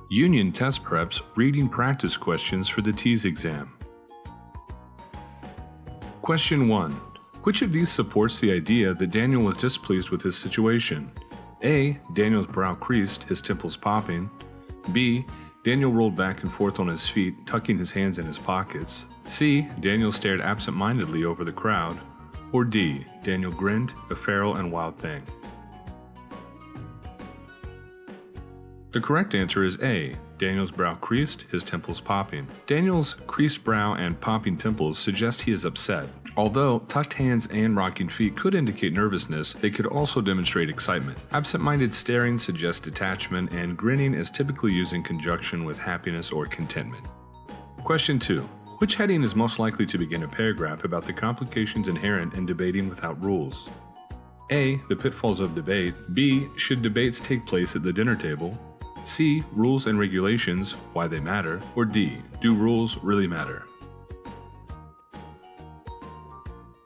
Union Test Prep's reading practice questions for the TEAS exam. Question 1. Which of these supports the idea that Daniel was displeased with his situation? A. Daniel's brow creased, his temples popping. B. Daniel rolled back and forth on his feet, tucking his hands in his pockets. C. Daniel stared absent-mindedly over the crowd. Or D. Daniel grinned, a feral and wild thing. The correct answer is A. Daniel's brow creased, his temples popping. Daniel's creased brow and popping temples suggest he is upset. Although tucked hands and rocking feet could indicate nervousness, they could also demonstrate excitement. Absent-minded staring suggests detachment, and grinning is typically used in conjunction with happiness or contentment. Question 2. Which heading is most likely to begin a paragraph about the complications inherent in debating without rules? A. The pitfalls of debate. B. Should debates take place at the dinner table? C. Rules and regulations, why they matter. Or D. Do rules really matter?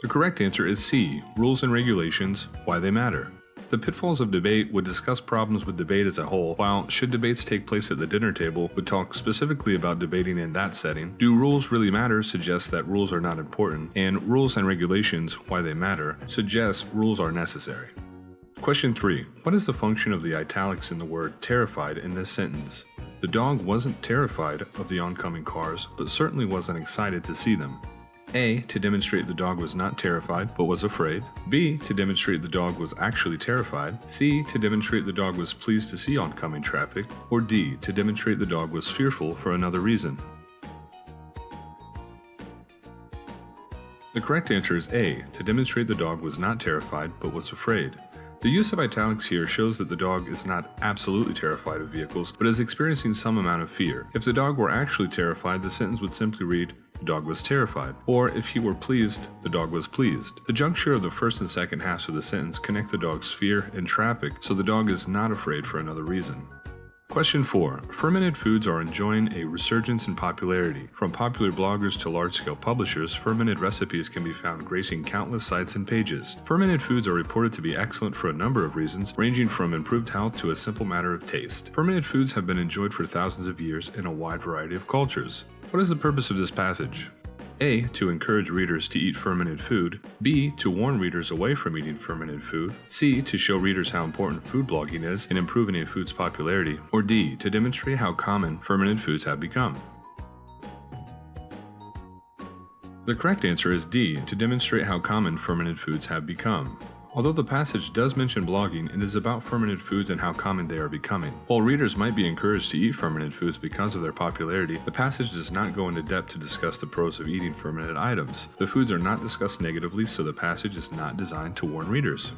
The correct answer is C. Rules and regulations, why they matter. The pitfalls of debate would discuss problems with debate as a whole, while should debates take place at the dinner table would talk specifically about debating in that setting. Do rules really matter suggests that rules are not important, and rules and regulations, why they matter, suggests rules are necessary. Question 3. What is the function of the italics in the word terrified in this sentence? The dog wasn't terrified of the oncoming cars, but certainly wasn't excited to see them. A. To demonstrate the dog was not terrified, but was afraid. B. To demonstrate the dog was actually terrified. C. To demonstrate the dog was pleased to see oncoming traffic. Or D. To demonstrate the dog was fearful for another reason. The correct answer is A. To demonstrate the dog was not terrified, but was afraid. The use of italics here shows that the dog is not absolutely terrified of vehicles, but is experiencing some amount of fear. If the dog were actually terrified, the sentence would simply read, "The dog was terrified." Or if he were pleased, "The dog was pleased." The juncture of the first and second halves of the sentence connect the dog's fear and traffic, so the dog is not afraid for another reason. Question 4. Fermented foods are enjoying a resurgence in popularity. From popular bloggers to large-scale publishers, fermented recipes can be found gracing countless sites and pages. Fermented foods are reported to be excellent for a number of reasons, ranging from improved health to a simple matter of taste. Fermented foods have been enjoyed for thousands of years in a wide variety of cultures. What is the purpose of this passage? A. To encourage readers to eat fermented food. B. To warn readers away from eating fermented food. C. To show readers how important food blogging is in improving a food's popularity. Or D. To demonstrate how common fermented foods have become. The correct answer is D. To demonstrate how common fermented foods have become. Although the passage does mention blogging, it is about fermented foods and how common they are becoming. While readers might be encouraged to eat fermented foods because of their popularity, the passage does not go into depth to discuss the pros of eating fermented items. The foods are not discussed negatively, so the passage is not designed to warn readers.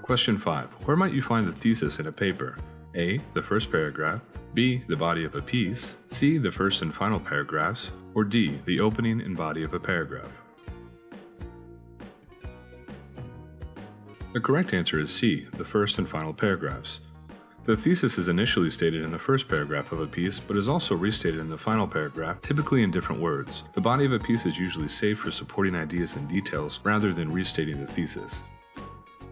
Question 5. Where might you find the thesis in a paper? A. The first paragraph. B. The body of a piece. C. The first and final paragraphs. Or D. The opening and body of a paragraph. The correct answer is C. The first and final paragraphs. The thesis is initially stated in the first paragraph of a piece, but is also restated in the final paragraph, typically in different words. The body of a piece is usually saved for supporting ideas and details rather than restating the thesis.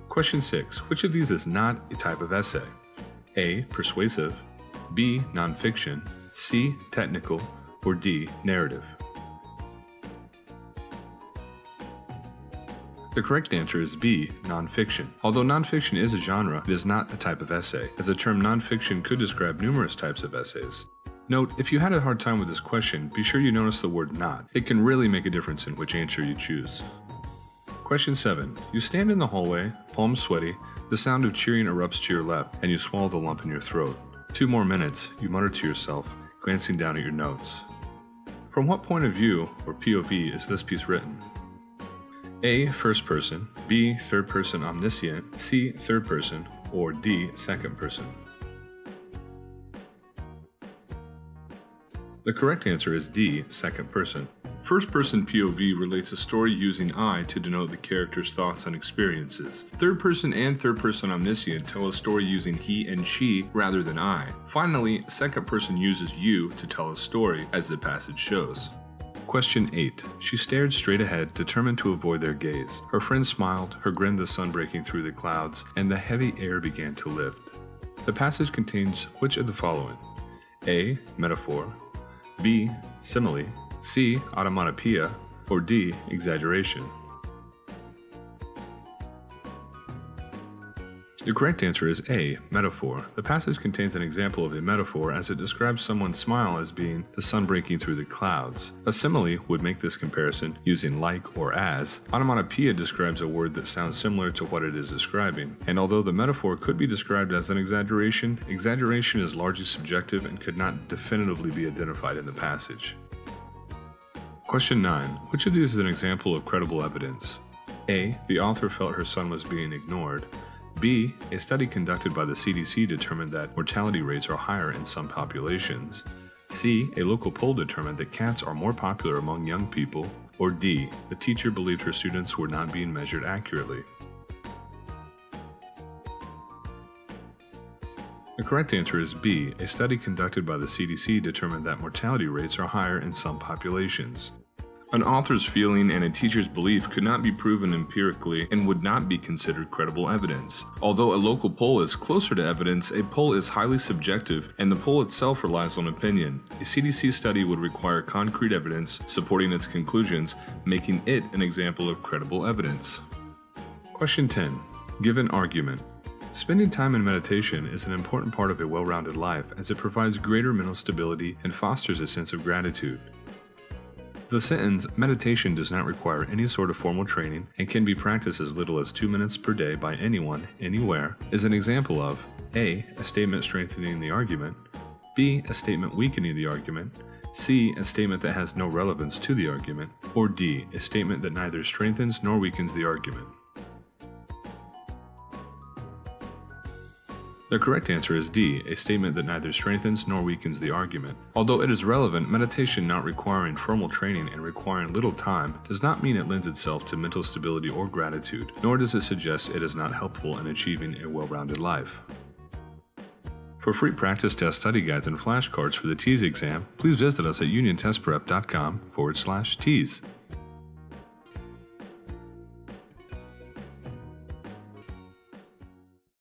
Question 6. Which of these is not a type of essay? A. Persuasive. B. Nonfiction. C. Technical. Or D. Narrative. The correct answer is B. Nonfiction. Although nonfiction is a genre, it is not a type of essay, as the term nonfiction could describe numerous types of essays. Note, if you had a hard time with this question, be sure you notice the word not. It can really make a difference in which answer you choose. Question 7. You stand in the hallway, palms sweaty, the sound of cheering erupts to your left, and you swallow the lump in your throat. 2 more minutes, you mutter to yourself, glancing down at your notes. From what point of view, or POV, is this piece written? A. First person. B. Third person omniscient. C. Third person. Or D. Second person. The correct answer is D. Second person. First person POV relates a story using I to denote the character's thoughts and experiences. Third person and third person omniscient tell a story using he and she rather than I. Finally, second person uses you to tell a story, as the passage shows. Question 8. She stared straight ahead, determined to avoid their gaze. Her friend smiled, her grin the sun breaking through the clouds, and the heavy air began to lift. The passage contains which of the following? A. Metaphor, B. Simile, C. Onomatopoeia, or D. Exaggeration? The correct answer is A. Metaphor. The passage contains an example of a metaphor as it describes someone's smile as being the sun breaking through the clouds. A simile would make this comparison using like or as. Onomatopoeia describes a word that sounds similar to what it is describing. And although the metaphor could be described as an exaggeration, exaggeration is largely subjective and could not definitively be identified in the passage. Question 9. Which of these is an example of credible evidence? A. The author felt her son was being ignored. B. A study conducted by the CDC determined that mortality rates are higher in some populations. C. A local poll determined that cats are more popular among young people. Or D. The teacher believed her students were not being measured accurately. The correct answer is B. A study conducted by the CDC determined that mortality rates are higher in some populations. An author's feeling and a teacher's belief could not be proven empirically and would not be considered credible evidence. Although a local poll is closer to evidence, a poll is highly subjective and the poll itself relies on opinion. A CDC study would require concrete evidence supporting its conclusions, making it an example of credible evidence. Question 10. Give an argument. Spending time in meditation is an important part of a well-rounded life as it provides greater mental stability and fosters a sense of gratitude. The sentence, meditation does not require any sort of formal training and can be practiced as little as 2 minutes per day by anyone, anywhere, is an example of A. A statement strengthening the argument, B. A statement weakening the argument, C. A statement that has no relevance to the argument, or D. A statement that neither strengthens nor weakens the argument. The correct answer is D, a statement that neither strengthens nor weakens the argument. Although it is relevant, meditation not requiring formal training and requiring little time does not mean it lends itself to mental stability or gratitude, nor does it suggest it is not helpful in achieving a well-rounded life. For free practice test study guides and flashcards for the TEAS exam, please visit us at uniontestprep.com/TEAS.